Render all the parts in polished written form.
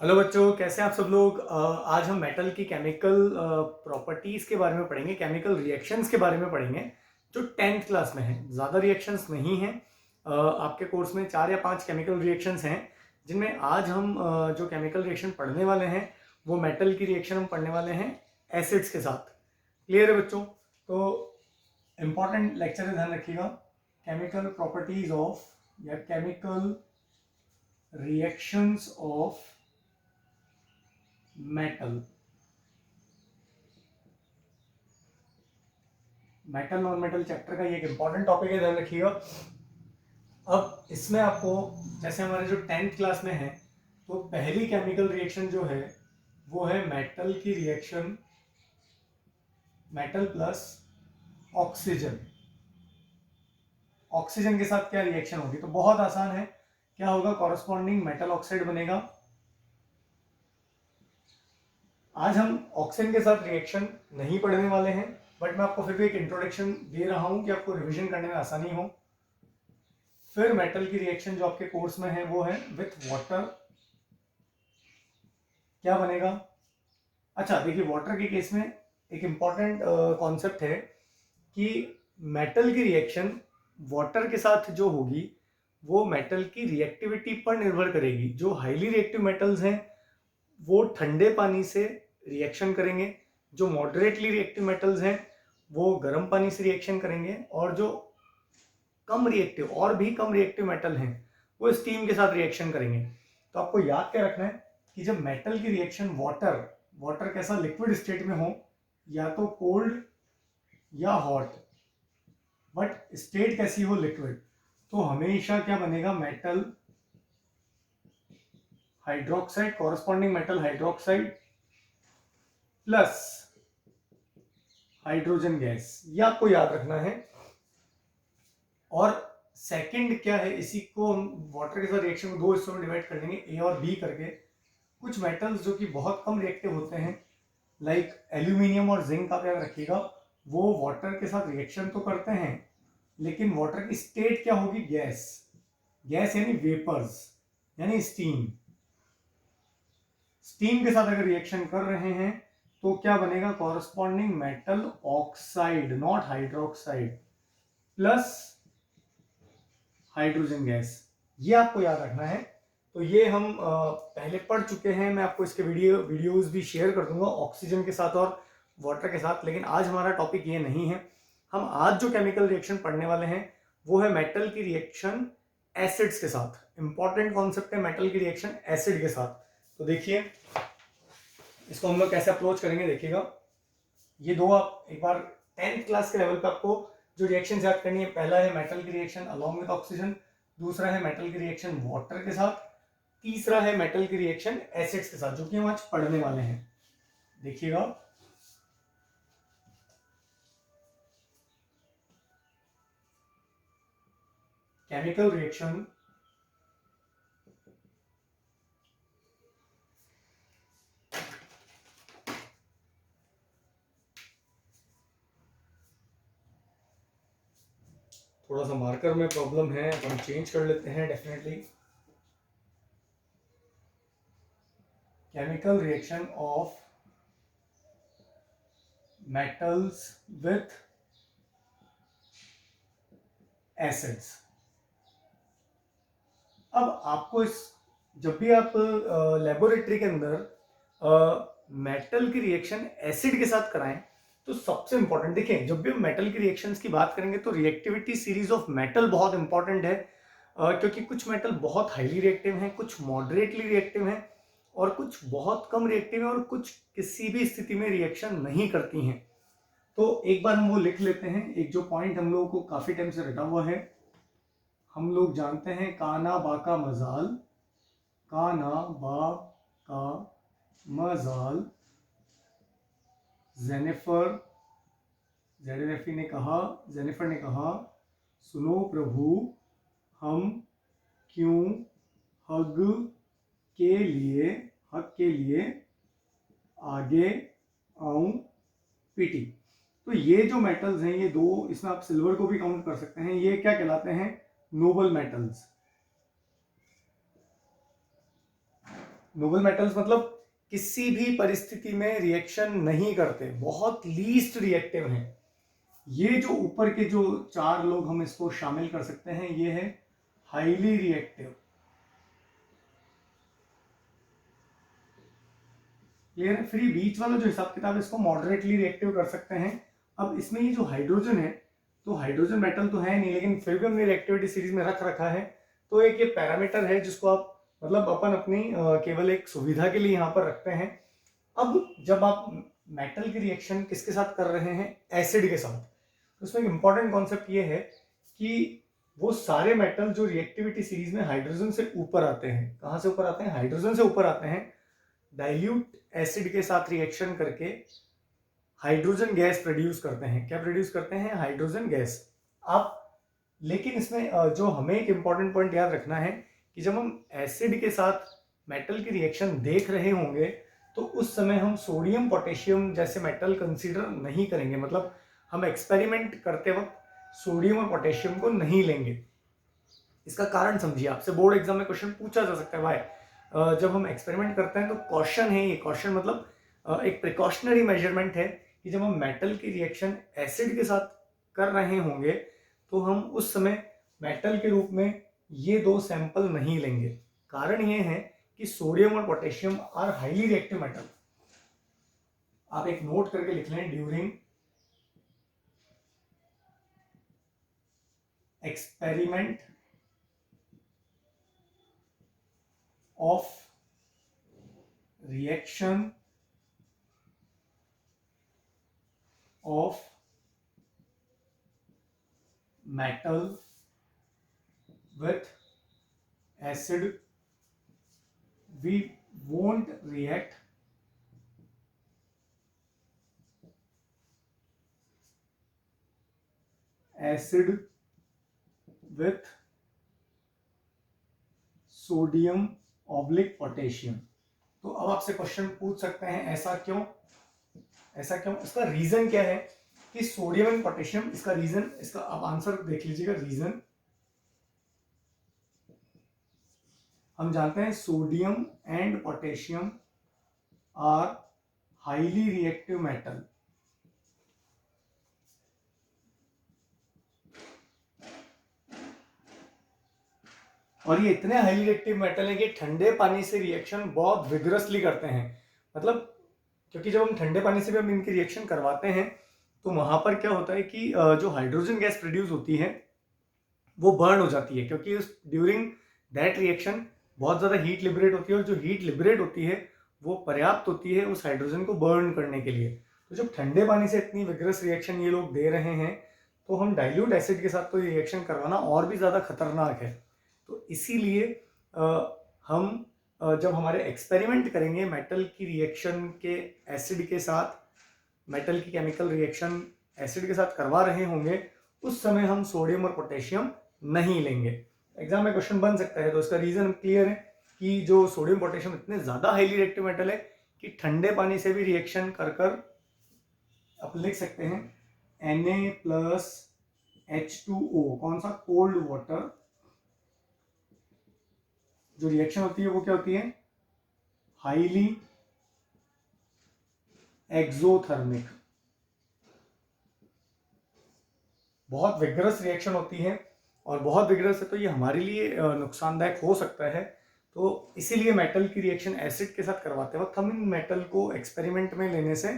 Hello बच्चों, कैसे हैं आप सब लोग। आज हम मेटल की केमिकल प्रॉपर्टीज के बारे में पढ़ेंगे, केमिकल रिएक्शंस के बारे में पढ़ेंगे जो 10th क्लास में है। ज़्यादा रिएक्शंस नहीं हैं। आपके कोर्स में 4 या 5 केमिकल रिएक्शंस हैं, जिनमें आज हम जो केमिकल रिएक्शन पढ़ने वाले हैं वो मेटल की रिएक्शन हम पढ़ने वाले हैं एसिड्स के साथ। क्लियर है बच्चों? तो इम्पॉर्टेंट लेक्चर है, ध्यान रखिएगा। केमिकल प्रॉपर्टीज ऑफ या chemical reactions of metal. Metal non metal chapter का ये एक इंपॉर्टेंट टॉपिक है, ध्यान रखिएगा। अब इसमें आपको, जैसे हमारे जो 10th क्लास में है, तो पहली केमिकल रिएक्शन जो है वो है मेटल की reaction, metal plus oxygen. Oxygen के साथ क्या रिएक्शन होगी? तो बहुत आसान है। क्या होगा? कॉरस्पॉन्डिंग मेटल ऑक्साइड बनेगा। आज हम ऑक्सीजन के साथ रिएक्शन नहीं पढ़ने वाले हैं, बट मैं आपको फिर भी एक इंट्रोडक्शन दे रहा हूं कि आपको रिवीजन करने में आसानी हो। फिर मेटल की रिएक्शन जो आपके कोर्स में है वो है विथ वाटर। क्या बनेगा? अच्छा देखिए, वाटर के केस में एक इंपॉर्टेंट कॉन्सेप्ट है कि मेटल की रिएक्शन वाटर के साथ जो होगी वो मेटल की रिएक्टिविटी पर निर्भर करेगी। जो हाईली रिएक्टिव मेटल्स हैं वो ठंडे पानी से रिएक्शन करेंगे, जो मॉडरेटली रिएक्टिव मेटल्स हैं वो गर्म पानी से रिएक्शन करेंगे, और जो कम रिएक्टिव और भी कम रिएक्टिव मेटल हैं वो स्टीम के साथ रिएक्शन करेंगे। तो आपको याद क्या रखना है कि जब मेटल की रिएक्शन वाटर कैसा लिक्विड स्टेट में हो, या तो कोल्ड या हॉट, बट स्टेट कैसी हो? लिक्विड, तो हमेशा क्या बनेगा? Metal hydroxide, corresponding metal hydroxide plus hydrogen gas. ये आपको याद रखना है। और सेकंड क्या है, इसी को हम वाटर के साथ रिएक्शन को दो हिस्सों में डिवाइड कर देंगे, ए और बी करके। कुछ मेटल्स जो कि बहुत कम रिएक्टिव होते हैं, लाइक एल्यूमिनियम और जिंक, आप याद रखिएगा, वो वाटर के साथ रिएक्शन तो करते हैं, लेकिन वाटर की स्टेट क्या होगी? गैस। गैस यानी वेपर्स, यानी स्टीम। स्टीम के साथ अगर रिएक्शन कर रहे हैं तो क्या बनेगा? Corresponding metal oxide, not hydroxide, plus hydrogen gas. ये आपको याद रखना है। तो ये हम पहले पढ़ चुके हैं। मैं आपको इसके वीडियोस भी शेयर कर दूंगा ऑक्सीजन के साथ और वाटर के साथ, लेकिन आज हमारा टॉपिक ये नहीं है। हम आज जो केमिकल रिएक्शन पढ़ने वाले हैं वो है मेटल की रिएक्शन एसिड्स के साथ। इंपॉर्टेंट कॉन्सेप्ट है मेटल की रिएक्शन एसिड के साथ। तो देखिए इसको हम लोग कैसे अप्रोच करेंगे, देखिएगा। ये दो आप एक बार 10th क्लास के लेवल पे आपको जो रिएक्शन याद करनी है, पहला है मेटल की रिएक्शन अलोंग विद ऑक्सीजन, दूसरा है मेटल की रिएक्शन वाटर के साथ, तीसरा है मेटल की रिएक्शन एसिड्स के साथ, जो कि हम आज पढ़ने वाले हैं। देखिएगा, केमिकल रिएक्शन थोड़ा सा मार्कर में प्रॉब्लम है, हम चेंज कर लेते हैं definitely. Chemical reaction of metals with acids. अब आपको इस, जब भी आप लेबोरेटरी के अंदर मेटल की रिएक्शन एसिड के साथ कराएं, तो सबसे इंपॉर्टेंट देखिए, जब भी हम मेटल की रिएक्शंस की बात करेंगे तो रिएक्टिविटी सीरीज ऑफ मेटल बहुत इंपॉर्टेंट है। क्योंकि कुछ मेटल बहुत हाईली रिएक्टिव हैं, कुछ मॉडरेटली रिएक्टिव हैं, और कुछ बहुत कम रिएक्टिव हैं, और कुछ किसी भी स्थिति में रिएक्शन नहीं करती हैं। तो एक बार हम वो लिख लेते हैं। एक जो पॉइंट हम लोगों को काफी टाइम से रटा हुआ है, हम लोग जानते हैं काना बा का मजाल, काना बा का मजाल, जेनिफर, जेरेफी ने कहा, जेनिफर ने कहा, सुनो प्रभु, हम क्यों हग के लिए, हक के लिए आगे आऊं पीटी। तो ये जो मेटल्स हैं, ये दो, इसमें आप सिल्वर को भी काउंट कर सकते हैं, ये क्या कहलाते हैं? Noble metals. नोबल मेटल्स मतलब किसी भी परिस्थिति में रिएक्शन नहीं करते, बहुत लीस्ट रिएक्टिव हैं। ये जो ऊपर के जो 4 लोग हम इसको शामिल कर सकते हैं, ये है हाईली रिएक्टिव। क्लियर है? फिर बीच वाला जो हिसाब किताब है इसको मॉडरेटली रिएक्टिव कर सकते हैं। अब इसमें ये जो हाइड्रोजन है, तो हाइड्रोजन मेटल तो है नहीं, लेकिन फिर भी हमने रिएक्टिविटी सीरीज में रख रखा है। तो एक ये पैरामीटर है जिसको आप मतलब अपन अपनी केवल एक सुविधा के लिए यहाँ पर रखते हैं। अब जब आप मेटल की रिएक्शन किसके साथ कर रहे हैं, एसिड के साथ, तो उसमें एक इंपॉर्टेंट कॉन्सेप्ट ये है कि वो सारे मेटल जो रिएक्टिविटी सीरीज में हाइड्रोजन से ऊपर आते हैं, कहाँ से ऊपर आते हैं, हाइड्रोजन से ऊपर आते हैं, डाइल्यूट एसिड के साथ रिएक्शन करके हाइड्रोजन गैस प्रोड्यूस करते हैं। क्या प्रोड्यूस करते हैं, हाइड्रोजन गैस। आप लेकिन इसमें जो हमें एक इंपॉर्टेंट पॉइंट याद रखना है कि जब हम एसिड के साथ मेटल की रिएक्शन देख रहे होंगे तो उस समय हम सोडियम पोटेशियम जैसे मेटल कंसीडर नहीं करेंगे। मतलब हम एक्सपेरिमेंट करते वक्त सोडियम और पोटेशियम को नहीं लेंगे। इसका कारण समझिए, आपसे बोर्ड एग्जाम में क्वेश्चन पूछा जा सकता है भाई जब हम एक्सपेरिमेंट करते हैं तो कॉशन है, ये कॉशन मतलब एक प्रिकॉशनरी मेजरमेंट है कि जब हम मेटल की रिएक्शन एसिड के साथ कर रहे होंगे तो हम उस समय मेटल के रूप में ये 2 सैंपल नहीं लेंगे। कारण ये है कि सोडियम और potassium are highly reactive metal. आप एक नोट करके लिख लें, during experiment of reaction of metal with acid, we won't react acid with sodium oblique potassium. तो अब आपसे क्वेश्चन पूछ सकते हैं ऐसा क्यों, ऐसा क्यों, इसका रीजन क्या है कि सोडियम एंड पोटेशियम, इसका रीजन, इसका आप आंसर देख लीजिएगा। रीजन हम जानते हैं sodium and potassium are highly reactive metal. और ये इतने हाईली रिएक्टिव मेटल है कि ठंडे पानी से रिएक्शन बहुत विग्रसली करते हैं। मतलब क्योंकि जब हम ठंडे पानी से भी हम इनकी रिएक्शन करवाते हैं तो वहां पर क्या होता है कि जो हाइड्रोजन गैस प्रोड्यूस होती है वो बर्न हो जाती है, क्योंकि ड्यूरिंग दैट रिएक्शन बहुत ज़्यादा हीट लिबरेट होती है, और जो हीट लिबरेट होती है वो पर्याप्त होती है उस हाइड्रोजन को बर्न करने के लिए। तो जब ठंडे पानी से इतनी विग्रस रिएक्शन ये लोग दे रहे हैं तो हम डाइल्यूट एसिड के साथ तो रिएक्शन करवाना और भी ज़्यादा खतरनाक है। तो इसीलिए हम जब हमारे एक्सपेरिमेंट करेंगे मेटल की रिएक्शन के एसिड के साथ, मेटल की केमिकल रिएक्शन एसिड के साथ करवा रहे होंगे, उस समय हम सोडियम और पोटेशियम नहीं लेंगे। एग्जाम में क्वेश्चन बन सकता है, तो इसका रीजन क्लियर है कि जो सोडियम पोटेशियम इतने ज्यादा हाईली रिएक्टिव मेटल है कि ठंडे पानी से भी रिएक्शन कर कर आप लिख सकते हैं Na+H2O, कौन सा, कोल्ड वाटर। जो रिएक्शन होती है वो क्या होती है, हाईली एक्सोथर्मिक, बहुत विग्रस रिएक्शन होती है, और बहुत विग्रस है तो ये हमारे लिए नुकसानदायक हो सकता है। तो इसीलिए मेटल की रिएक्शन एसिड के साथ करवाते वक्त हम इन मेटल को एक्सपेरिमेंट में लेने से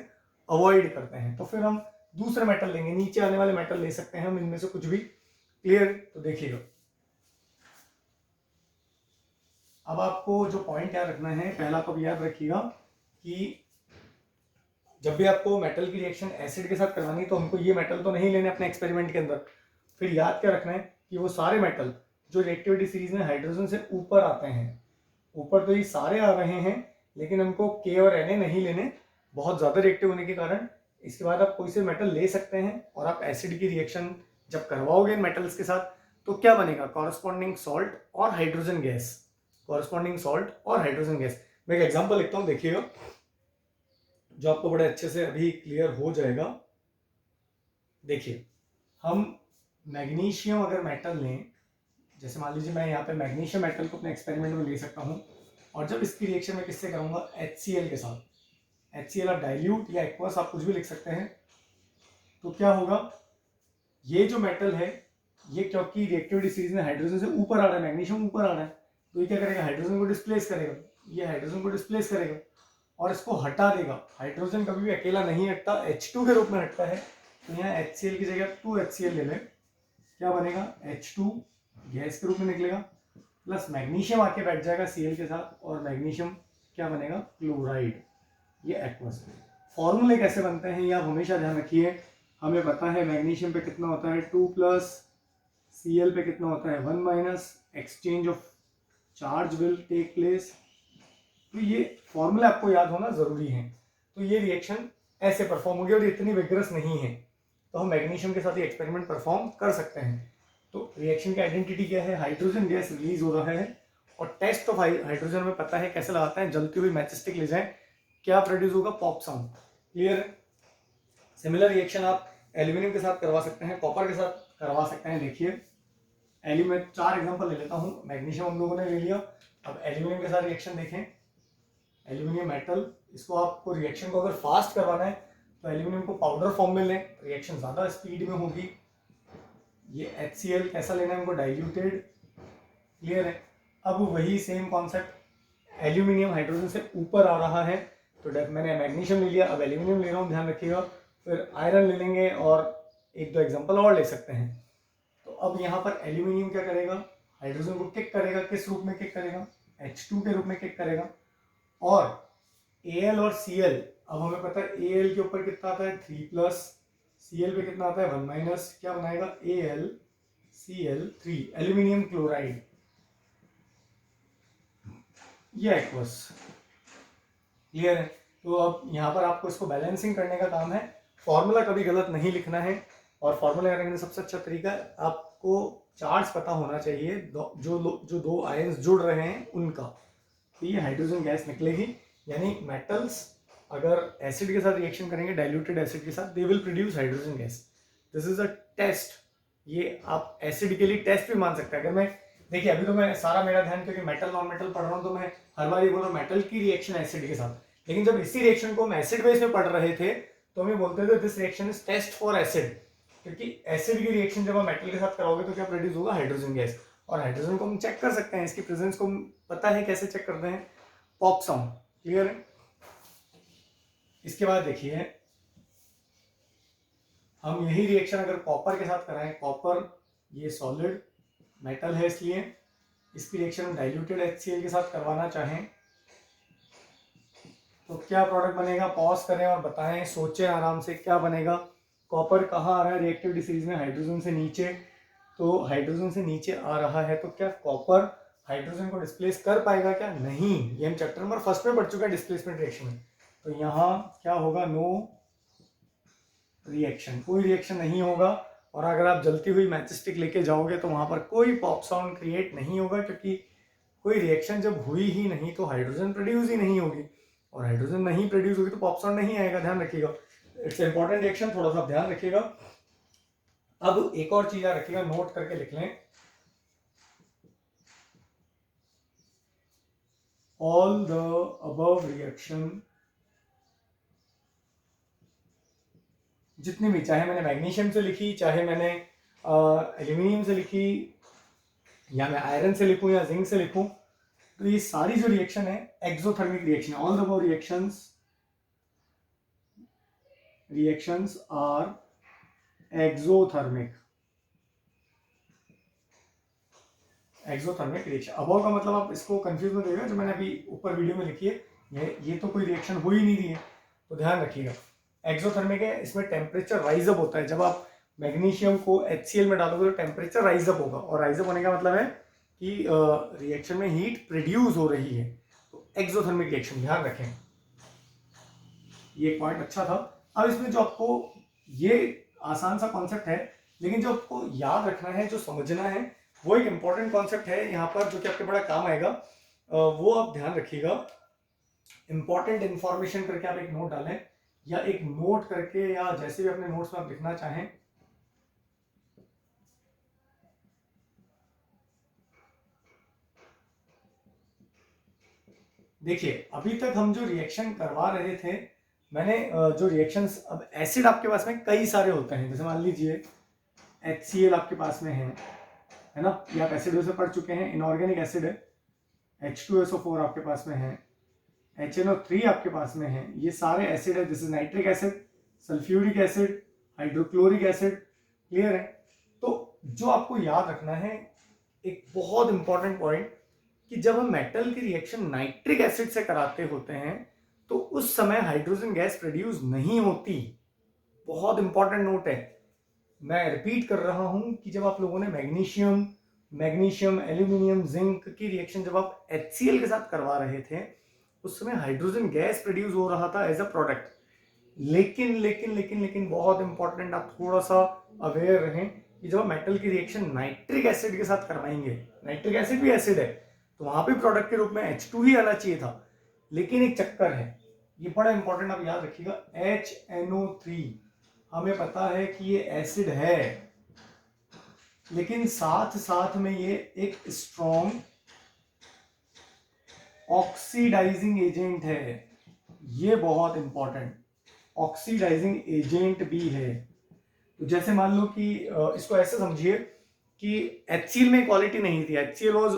अवॉइड करते हैं। तो फिर हम दूसरे मेटल लेंगे, नीचे आने वाले मेटल ले सकते हैं हम इनमें से कुछ भी। क्लियर? तो देखिएगा, अब आपको जो पॉइंट याद रखना है, पहला तो याद रखिएगा कि जब भी आपको मेटल की रिएक्शन एसिड के साथ करवानी है तो हमको ये मेटल तो नहीं लेने अपने एक्सपेरिमेंट के अंदर। फिर याद क्या रखना है कि वो सारे मेटल जो रिएक्टिविटी सीरीज में हाइड्रोजन से ऊपर आते हैं, ऊपर तो ये सारे आ रहे हैं, लेकिन हमको के और Na नहीं लेने, बहुत ज्यादा रिएक्टिव होने के कारण। इसके बाद आप कोई से मेटल ले सकते हैं, और आप एसिड की रिएक्शन जब करवाओगे मेटल्स के साथ तो क्या बनेगा, कॉरस्पॉन्डिंग सॉल्ट और हाइड्रोजन गैस, कॉरस्पॉन्डिंग सॉल्ट और हाइड्रोजन गैस। मैं एक एग्जाम्पल लिखता हूँ, देखिएगा, जो आपको बड़े अच्छे से अभी क्लियर हो जाएगा। देखिए, हम मैग्नीशियम अगर मेटल लें, जैसे मान लीजिए मैं यहाँ पे मैग्नीशियम मेटल को अपने एक्सपेरिमेंट में ले सकता हूँ, और जब इसकी रिएक्शन मैं किससे करूंगा, HCl के साथ, HCl आप डाइल्यूट या एक्वस आप कुछ भी लिख सकते हैं, तो क्या होगा, ये जो मेटल है ये क्योंकि रिएक्टिविटी सीरीज में हाइड्रोजन से ऊपर आ रहा है, मैग्नीशियम ऊपर आ रहा है, तो ये क्या करेगा, हाइड्रोजन को डिस्प्लेस करेगा, ये हाइड्रोजन को डिस्प्लेस करेगा और इसको हटा देगा। हाइड्रोजन कभी भी अकेला नहीं हटता, H2 के रूप में हटता है, तो यहाँ HCl की जगह 2HCl ले लें, क्या बनेगा, H2 गैस के रूप में निकलेगा, प्लस मैग्नीशियम आके बैठ जाएगा Cl के साथ, और मैग्नीशियम क्या बनेगा, क्लोराइड, ये एक्वस। फॉर्मूले कैसे बनते हैं ये आप हमेशा ध्यान रखिए, हमें पता है मैग्नीशियम पे कितना होता है 2+, Cl पे कितना होता है 1-, exchange of charge will take place, तो ये फॉर्मूला आपको याद होना जरूरी है। तो ये रिएक्शन ऐसे परफॉर्म होगी और इतनी विग्रस नहीं है, तो हम मैग्नीशियम के साथ ये एक्सपेरिमेंट परफॉर्म कर सकते हैं। तो रिएक्शन की आइडेंटिटी क्या है, हाइड्रोजन गैस रिलीज हो रहा है, और टेस्ट ऑफ हाइड्रोजन में पता है कैसे लगाते हैं, जलती हुई मैच स्टिक ले जाएं, क्या प्रोड्यूस होगा, pop sound. Clear. Similar reaction आप एल्यूमिनियम के साथ करवा सकते हैं, कॉपर के साथ करवा सकते हैं। देखिए एल्यूमिनियम, 4 एग्जांपल ले लेता हूं, मैग्नीशियम हम लोगों ने ले लिया, अब एल्यूमिनियम के साथ रिएक्शन देखें। एल्यूमिनियम मेटल, इसको आपको रिएक्शन को अगर फास्ट करवाना है तो एल्यूमिनियम को पाउडर फॉर्म में लें, रिएक्शन ज्यादा स्पीड में होगी। ये HCl कैसा लेना है हमको, डाइल्यूटेड। क्लियर है। अब वही सेम कॉन्सेप्ट, एल्यूमिनियम हाइड्रोजन से ऊपर आ रहा है, तो मैंने मैग्नीशियम ले लिया, अब एल्यूमिनियम ले रहा हूँ, ध्यान रखिएगा, फिर आयरन ले लेंगे और 1-2 एग्जाम्पल और ले सकते हैं। तो अब यहाँ पर एल्यूमिनियम क्या करेगा, हाइड्रोजन को किक करेगा, किस रूप में किक करेगा, H2 के रूप में किक करेगा, और Al और Cl, अब हमें पता है Al के ऊपर कितना आता है 3+, Cl पे कितना आता है 1-, क्या बनाएगा AlCl3, एल्यूमिनियम क्लोराइड, ये एक्वस। क्लियर है। तो अब यहाँ पर आपको इसको बैलेंसिंग करने का काम है, फॉर्मूला कभी गलत नहीं लिखना है, और फॉर्मूला करने का सबसे अच्छा तरीका आपको चार्ज पता होना चाहिए, जो दो आयंस जुड़ रहे हैं उनका, तो ये हाइड्रोजन गैस निकलेगी। यानी मेटल्स अगर एसिड के साथ रिएक्शन करेंगे, डाइल्यूटेड एसिड के साथ, they will produce hydrogen gas. This is a test, ये आप एसिड के लिए टेस्ट भी मान सकते हैं। अगर मैं, देखिए अभी तो मैं सारा मेरा ध्यान क्योंकि मेटल नॉन मेटल पढ़ रहा हूँ, तो मैं हर बार ये बोल रहा हूँ मेटल की रिएक्शन एसिड के साथ, लेकिन जब इसी रिएक्शन को हम एसिड बेस में पढ़ रहे थे तो हमें बोलते थे this reaction is test for acid, क्योंकि एसिड की रिएक्शन जब आप मेटल के साथ कराओगे तो क्या प्रोड्यूस होगा, हाइड्रोजन गैस। और हाइड्रोजन को हम चेक कर सकते हैं, इसकी प्रेजेंस को पता है कैसे चेक करते हैं, पॉप साउंड। क्लियर है। इसके बाद देखिए हम यही रिएक्शन अगर कॉपर के साथ कराएं, कॉपर ये सॉलिड मेटल है, इसलिए इसकी रिएक्शन हम डाइल्यूटेड HCl के साथ करवाना चाहें तो क्या प्रोडक्ट बनेगा, पॉज करें और बताएं, सोचें आराम से क्या बनेगा। कॉपर कहाँ आ रहा है रिएक्टिविटी सीरीज में, हाइड्रोजन से नीचे, तो हाइड्रोजन से नीचे आ रहा है, तो क्या कॉपर हाइड्रोजन को डिस्प्लेस कर पाएगा, क्या नहीं, ये हम चैप्टर नंबर 1 में पढ़ चुका है डिस्प्लेसमेंट रिएक्शन में। तो यहाँ क्या होगा, नो रिएक्शन, कोई रिएक्शन नहीं होगा। और अगर आप जलती हुई मैच स्टिक लेके जाओगे तो वहां पर कोई पॉप साउंड क्रिएट नहीं होगा, क्योंकि कोई रिएक्शन जब हुई ही नहीं तो हाइड्रोजन प्रोड्यूस ही नहीं होगी, और हाइड्रोजन नहीं प्रोड्यूस होगी तो पॉप साउंड नहीं आएगा, ध्यान रखिएगा। इट्स इंपॉर्टेंट रिएक्शन, थोड़ा सा ध्यान रखिएगा। अब एक और चीज रखिएगा, नोट करके लिख लें, ऑल द अबव रिएक्शन, जितनी भी, चाहे मैंने मैग्नीशियम से लिखी, चाहे मैंने एल्यूमिनियम से लिखी, या मैं आयरन से लिखूं या जिंक से लिखूं, तो ये सारी जो रिएक्शन है exothermic reaction, all the above reactions are exothermic. Exothermic reaction, above का मतलब आप इसको कंफ्यूज मत करिएगा, जो मैंने अभी ऊपर वीडियो में लिखी है ये तो कोई रिएक्शन हो ही नहीं रही है, तो ध्यान रखिएगा। एक्सोथर्मिक है, इसमें टेम्परेचर राइज अप होता है, जब आप मैग्नीशियम को HCl में डालोगे तो टेम्परेचर राइज अप होगा, और राइज अप होने का मतलब है कि रिएक्शन में हीट प्रोड्यूस हो रही है, तो एक्सोथर्मिक रिएक्शन, ध्यान रखें। ये पॉइंट अच्छा था। अब इसमें जो आपको, ये आसान सा कॉन्सेप्ट है, लेकिन जो आपको याद रखना है, जो समझना है, वो एक इंपॉर्टेंट कॉन्सेप्ट है यहाँ पर, जो कि आपके बड़ा काम आएगा, वो आप ध्यान रखिएगा। इंपॉर्टेंट इंफॉर्मेशन करके आप एक नोट डालें, या एक नोट करके, या जैसे भी अपने नोट्स में आप लिखना चाहें। देखिए अभी तक हम जो रिएक्शन करवा रहे थे, मैंने जो रिएक्शंस, अब एसिड आपके पास में कई सारे होते हैं, जैसे मान लीजिए HCl आपके पास में है ना, ये आप एसिडों से पढ़ चुके हैं, इनऑर्गेनिक एसिड है। H2SO4 आपके पास में है, HNO3 आपके पास में है, ये सारे एसिड है। This is nitric acid, sulphuric acid, hydrochloric acid. Clear है? तो जो आपको याद रखना है एक बहुत इंपॉर्टेंट पॉइंट, कि जब हम मेटल की रिएक्शन नाइट्रिक एसिड से कराते होते हैं तो उस समय हाइड्रोजन गैस प्रोड्यूस नहीं होती। बहुत इंपॉर्टेंट नोट है, मैं रिपीट कर रहा हूं कि जब आप लोगों ने मैग्नीशियम एल्यूमिनियम जिंक की रिएक्शन जब आप HCl के साथ करवा रहे थे, उस समय हाइड्रोजन गैस प्रोड्यूस हो रहा था एज अ प्रोडक्ट। लेकिन लेकिन लेकिन लेकिन बहुत इंपॉर्टेंट, आप थोड़ा सा अवेयर रहें कि जब मेटल की रिएक्शन नाइट्रिक एसिड के साथ करवाएंगे, नाइट्रिक एसिड भी एसिड है, तो वहां पे प्रोडक्ट के रूप में H2 ही आना चाहिए था। लेकिन एक चक्कर है, ये बड़ा इंपॉर्टेंट, आप याद रखिएगा, HNO3 हमें पता है कि ये एसिड है, लेकिन साथ साथ में ये एक स्ट्रॉन्ग ऑक्सीडाइजिंग एजेंट है। ये बहुत इंपॉर्टेंट, ऑक्सीडाइजिंग एजेंट भी है। तो जैसे मान लो कि इसको ऐसे समझिए कि HCl में क्वालिटी नहीं थी, HCl was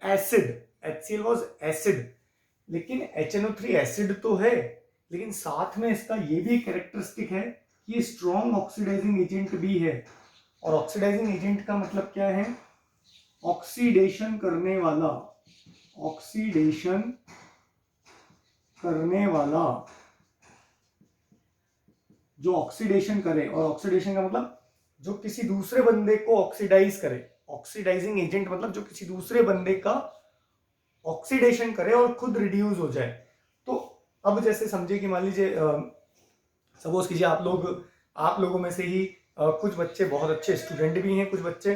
acid, HCl was acid, लेकिन HNO3 एसिड तो है, लेकिन साथ में इसका ये भी कैरेक्टरिस्टिक है कि स्ट्रॉन्ग ऑक्सीडाइजिंग एजेंट भी है। और ऑक्सीडाइजिंग एजेंट का मतलब क्या है? ऑक्सीडेशन करने वाला, ऑक्सीडेशन करने वाला, जो ऑक्सीडेशन करे। और ऑक्सीडेशन का मतलब जो किसी दूसरे बंदे को ऑक्सीडाइज करे। ऑक्सीडाइजिंग एजेंट मतलब जो किसी दूसरे बंदे का ऑक्सीडेशन करे और खुद रिड्यूस हो जाए। तो अब जैसे समझे कि मान लीजिए सपोज कीजिए आप लोगों में से ही कुछ बच्चे बहुत अच्छे स्टूडेंट भी हैं, कुछ बच्चे,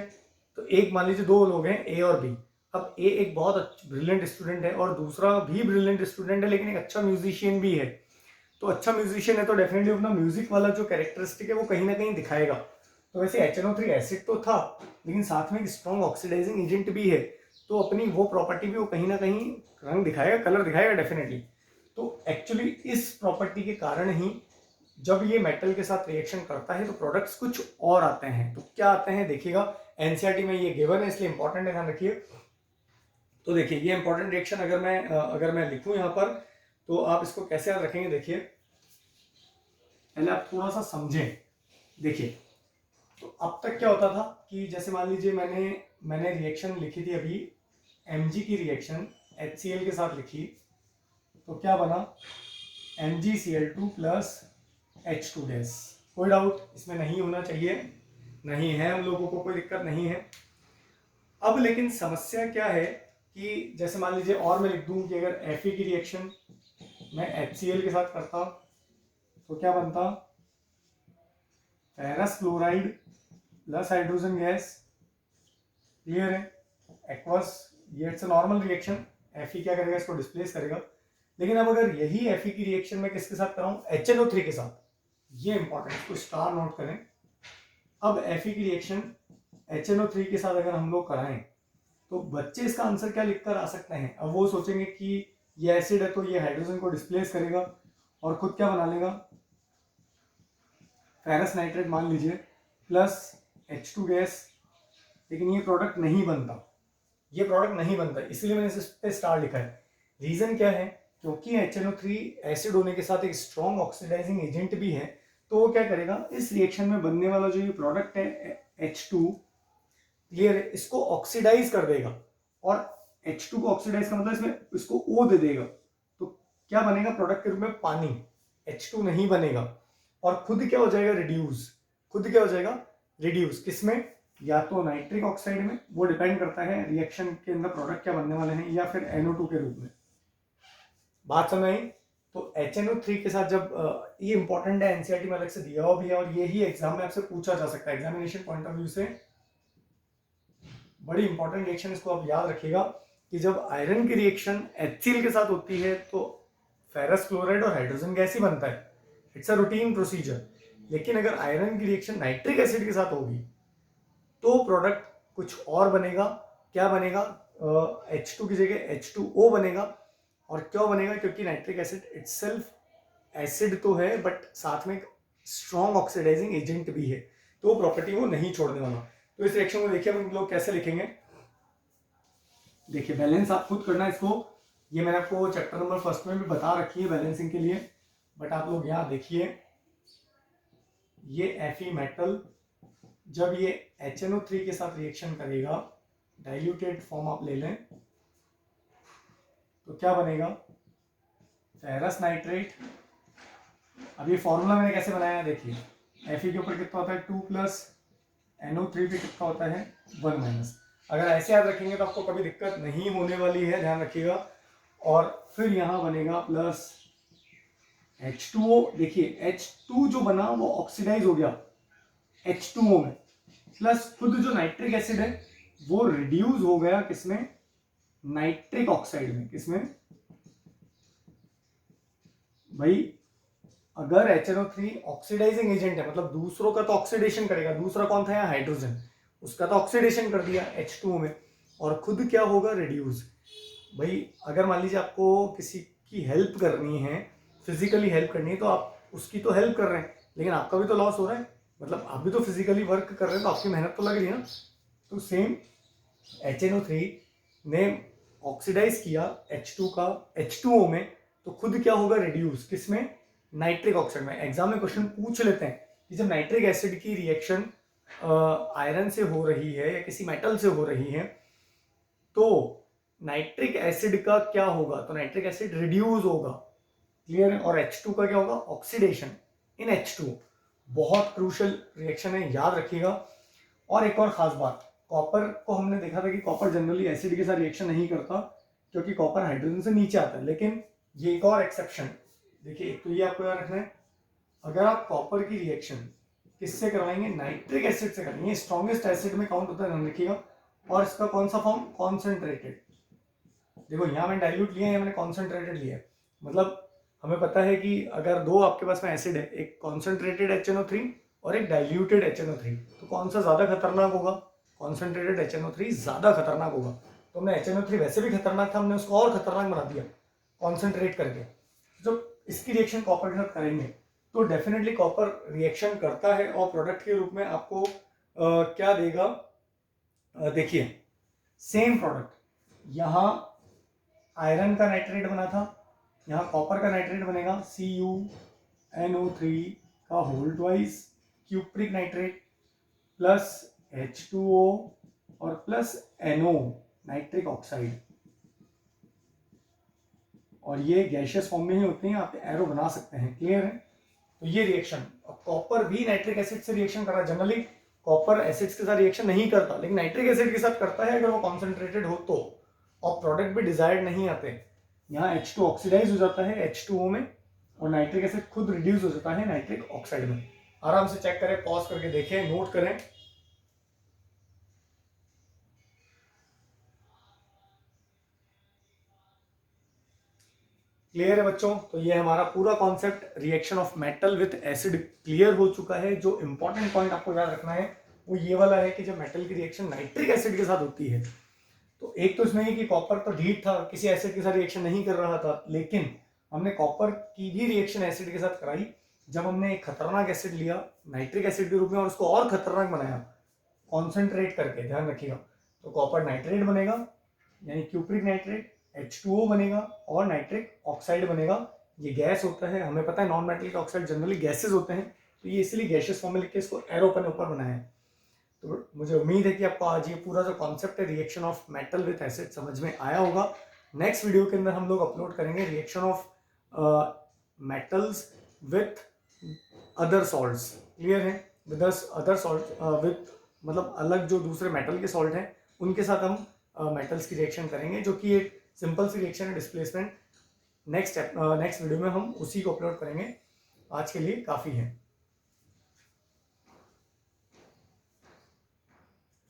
तो एक मान लीजिए दो लोग हैं, ए और बी। अब ए एक बहुत ब्रिलियंट स्टूडेंट है और दूसरा भी ब्रिलियंट स्टूडेंट है, लेकिन एक अच्छा म्यूजिशियन भी है। तो अच्छा म्यूजिशियन है तो डेफिनेटली अपना म्यूजिक वाला जो कैरेक्टरिस्टिक है वो कहीं ना कहीं दिखाएगा। तो वैसे HNO3 एसिड तो था, लेकिन साथ में एक स्ट्रॉन्ग ऑक्सीडाइजिंग एजेंट भी है, तो अपनी वो प्रॉपर्टी भी वो कहीं ना कहीं रंग दिखाएगा, कलर दिखाएगा डेफिनेटली। तो एक्चुअली इस प्रॉपर्टी के कारण ही जब ये मेटल के साथ रिएक्शन करता है तो प्रोडक्ट्स कुछ और आते हैं। तो क्या आते हैं देखिएगा, एनसीईआरटी में ये गिवन है इसलिए इंपॉर्टेंट है, ध्यान रखिए। तो देखिए ये इंपॉर्टेंट रिएक्शन अगर मैं लिखूं यहाँ पर, तो आप इसको कैसे याद रखेंगे? देखिए पहले आप थोड़ा सा समझें। देखिए तो अब तक क्या होता था कि जैसे मान लीजिए मैंने रिएक्शन लिखी थी अभी, Mg की रिएक्शन HCl के साथ लिखी, तो क्या बना? MgCl2 plus H2 gas. कोई डाउट इसमें नहीं होना चाहिए, नहीं है, हम लोगों को कोई दिक्कत नहीं है। अब लेकिन समस्या क्या है कि जैसे मान लीजिए और मैं लिख दूं कि अगर Fe की रिएक्शन मैं HCl के साथ करता तो क्या बनता? Ferrous chloride plus hydrogen gas. Clear है? एक्वस, ये it's a normal reaction, Fe क्या करेगा? इसको डिस्प्लेस करेगा। लेकिन अब अगर यही Fe की रिएक्शन मैं किसके साथ कराऊं? HNO3 के साथ। ये इंपॉर्टेंट, इसको स्टार नोट करें। अब Fe की रिएक्शन HNO3 के साथ अगर हम लोग कराएं तो बच्चे इसका आंसर क्या लिखकर आ सकते हैं? अब वो सोचेंगे कि ये एसिड है तो ये हाइड्रोजन को डिस्प्लेस करेगा और खुद क्या बना लेगा? फेरस नाइट्रेट मान लीजिए प्लस H2 गैस। लेकिन ये प्रोडक्ट नहीं बनता, ये प्रोडक्ट नहीं बनता, इसलिए मैंने इस पे स्टार लिखा है। रीजन क्या है? क्योंकि HNO3 एसिड होने के साथ एक स्ट्रॉन्ग ऑक्सीडाइजिंग एजेंट भी है, तो वो क्या करेगा? इस रिएक्शन में बनने वाला जो ये प्रोडक्ट है H2, क्लियर है, इसको ऑक्सीडाइज कर देगा। और H2 को ऑक्सीडाइज का मतलब इसमें इसको O दे देगा, तो क्या बनेगा प्रोडक्ट के रूप में? पानी। H2 नहीं बनेगा और खुद क्या हो जाएगा? रिड्यूस। खुद क्या हो जाएगा? रिड्यूस। किसमें? या तो नाइट्रिक ऑक्साइड में, वो डिपेंड करता है रिएक्शन के अंदर प्रोडक्ट क्या बनने वाले हैं, या फिर NO2 के रूप में। बात समझ आई? तो HNO3 के साथ जब ये इंपॉर्टेंट है, एनसीईआरटी में अलग से दिया हुआ भी है और यही एग्जाम में आपसे पूछा जा सकता है, एग्जामिनेशन पॉइंट ऑफ व्यू से बड़ी इंपॉर्टेंट रिएक्शन। इसको आप याद रखिएगा कि जब आयरन की रिएक्शन HCl के साथ होती है तो फेरस क्लोराइड और हाइड्रोजन गैस ही बनता है, इट्स अ रूटीन प्रोसीजर। लेकिन अगर आयरन की रिएक्शन नाइट्रिक एसिड के साथ होगी तो प्रोडक्ट कुछ और बनेगा। क्या बनेगा? H2 की जगह H2O बनेगा और क्यों बनेगा? क्योंकि नाइट्रिक एसिड इटसेल्फ एसिड तो है बट साथ में एक स्ट्रॉन्ग ऑक्सीडाइजिंग एजेंट भी है, तो वो प्रॉपर्टी वो नहीं छोड़ने वाला। तो इस रिएक्शन को देखिए हम लोग कैसे लिखेंगे। देखिए बैलेंस आप खुद करना है इसको, ये मैंने आपको चैप्टर नंबर 1 में भी बता रखी है बैलेंसिंग के लिए, बट आप लोग यहाँ देखिए ये Fe मेटल जब ये HNO3 के साथ रिएक्शन करेगा, डाइल्यूटेड फॉर्म आप ले लें, तो क्या बनेगा? Ferrous nitrate. अब ये फॉर्मूला मैंने कैसे बनाया है देखिए, Fe के ऊपर कितना होता है 2 प्लस, NO3 पे कितना होता है 1 माइनस। अगर ऐसे याद रखेंगे तो आपको कभी दिक्कत नहीं होने वाली है, ध्यान रखिएगा। और फिर यहाँ बनेगा प्लस H2O। देखिए H2 जो बना वो ऑक्सीडाइज हो गया H2O में, प्लस खुद जो नाइट्रिक एसिड है वो रिड्यूस हो गया किसमें? नाइट्रिक ऑक्साइड में। किसमें भाई? अगर HNO3 ऑक्सीडाइजिंग एजेंट है, मतलब दूसरों का तो ऑक्सीडेशन करेगा, दूसरा कौन था यहाँ? हाइड्रोजन, उसका तो ऑक्सीडेशन कर दिया H2O में, और खुद क्या होगा? रिड्यूस। भाई अगर मान लीजिए आपको किसी की हेल्प करनी है, फिजिकली हेल्प करनी है, तो आप उसकी तो हेल्प कर रहे हैं, लेकिन आपका भी तो लॉस हो रहा है, मतलब आप भी तो फिजिकली वर्क कर रहे हैं, तो आपकी मेहनत तो लग रही है ना। तो सेम HNO3 ने ऑक्सीडाइज किया H2 का H2O में, तो खुद क्या होगा? रिड्यूस। किसमें? नाइट्रिक ऑक्साइड में। एग्जाम में क्वेश्चन पूछ लेते हैं कि जब नाइट्रिक एसिड की रिएक्शन आयरन से हो रही है या किसी मेटल से हो रही है, तो नाइट्रिक एसिड का क्या होगा? तो नाइट्रिक एसिड रिड्यूस होगा, क्लियर है। और H2 का क्या होगा? ऑक्सीडेशन इन H2। बहुत क्रूशियल रिएक्शन है, याद रखिएगा। और एक और खास बात, कॉपर को हमने देखा था कि कॉपर जनरली एसिड के साथ रिएक्शन नहीं करता, क्योंकि कॉपर हाइड्रोजन से नीचे आता है। लेकिन ये एक और एक्सेप्शन, देखिए एक तो ये आपको याद रखना है, अगर आप कॉपर की रिएक्शन किससे करवाएंगे? नाइट्रिक एसिड से करेंगे, स्ट्रॉन्गेस्ट एसिड में काउंट होता है, ध्यान रखिएगा। और इसका कौन सा फॉर्म? कॉन्सेंट्रेटेड। देखो यहाँ मैंने डाइल्यूट लिया है, मैंने कॉन्सेंट्रेटेड लिया है, मतलब हमें पता है कि अगर दो आपके पास में एसिड है, एक कॉन्सेंट्रेटेड HNO3 और एक डाइल्यूटेड HNO3, तो कौन सा ज्यादा खतरनाक होगा? कॉन्सेंट्रेटेड HNO3 ज्यादा खतरनाक होगा। तो हमने HNO3 वैसे भी खतरनाक था, हमने उसको और खतरनाक बना दिया कॉन्सेंट्रेट करके। जब इसकी रिएक्शन कॉपर के साथ करेंगे तो डेफिनेटली कॉपर रिएक्शन करता है और प्रोडक्ट के रूप में आपको क्या देगा? देखिए सेम प्रोडक्ट, यहाँ आयरन का नाइट्रेट बना था, यहाँ कॉपर का नाइट्रेट बनेगा CuNO3 का whole twice cupric nitrate plus H2O और प्लस NO नाइट्रिक ऑक्साइड, और ये गैशियस फॉर्म में ही होते हैं, आप एरो बना सकते हैं, क्लियर है। तो ये रिएक्शन, कॉपर भी नाइट्रिक एसिड से रिएक्शन कर रहा है। जनरली कॉपर एसिड्स के साथ रिएक्शन नहीं करता, लेकिन नाइट्रिक एसिड के साथ करता है अगर वो कॉन्सेंट्रेटेड हो तो, और प्रोडक्ट भी डिजायर्ड नहीं आते। यहाँ H2 ऑक्सीडाइज हो जाता है H2O में, और नाइट्रिक एसिड खुद रिड्यूस हो जाता है नाइट्रिक ऑक्साइड में। आराम से चेक करें, पॉज करके देखें, नोट करें। क्लियर है बच्चों? तो ये हमारा पूरा concept reaction of metal with acid clear हो चुका है। जो इंपॉर्टेंट पॉइंट आपको याद रखना है वो ये वाला है कि जब मेटल की रिएक्शन नाइट्रिक एसिड के साथ होती है, तो एक तो इसमें है कि कॉपर तो ढीठ था, किसी एसिड के साथ रिएक्शन नहीं कर रहा था, लेकिन हमने कॉपर की भी रिएक्शन एसिड के साथ कराई जब हमने एक खतरनाक एसिड लिया नाइट्रिक एसिड के रूप में और उसको और खतरनाक बनाया कॉन्सेंट्रेट करके, ध्यान रखिएगा। तो कॉपर नाइट्रेट बनेगा, यानी क्यूप्रिक नाइट्रेट, H2O बनेगा और नाइट्रिक ऑक्साइड बनेगा। ये गैस होता है, हमें पता है non metallic oxide generally gases होते हैं, तो ये इसलिए गैसियस फॉर्म में लिख के इसको एरो पर ऊपर बनाया है। तो मुझे उम्मीद है कि आपको आज ये पूरा जो कॉन्सेप्ट है reaction of metal with acid समझ में आया होगा। नेक्स्ट वीडियो के अंदर हम लोग अपलोड करेंगे reaction of metals with other salts, clear है। विद अदर सॉल्ट विथ मतलब अलग जो दूसरे मेटल के सॉल्ट हैं उनके साथ हम मेटल्स की रिएक्शन करेंगे, जो कि एक सिंपल सी रिएक्शन है डिस्प्लेसमेंट। नेक्स्ट वीडियो में हम उसी को अपलोड करेंगे। आज के लिए काफ़ी है।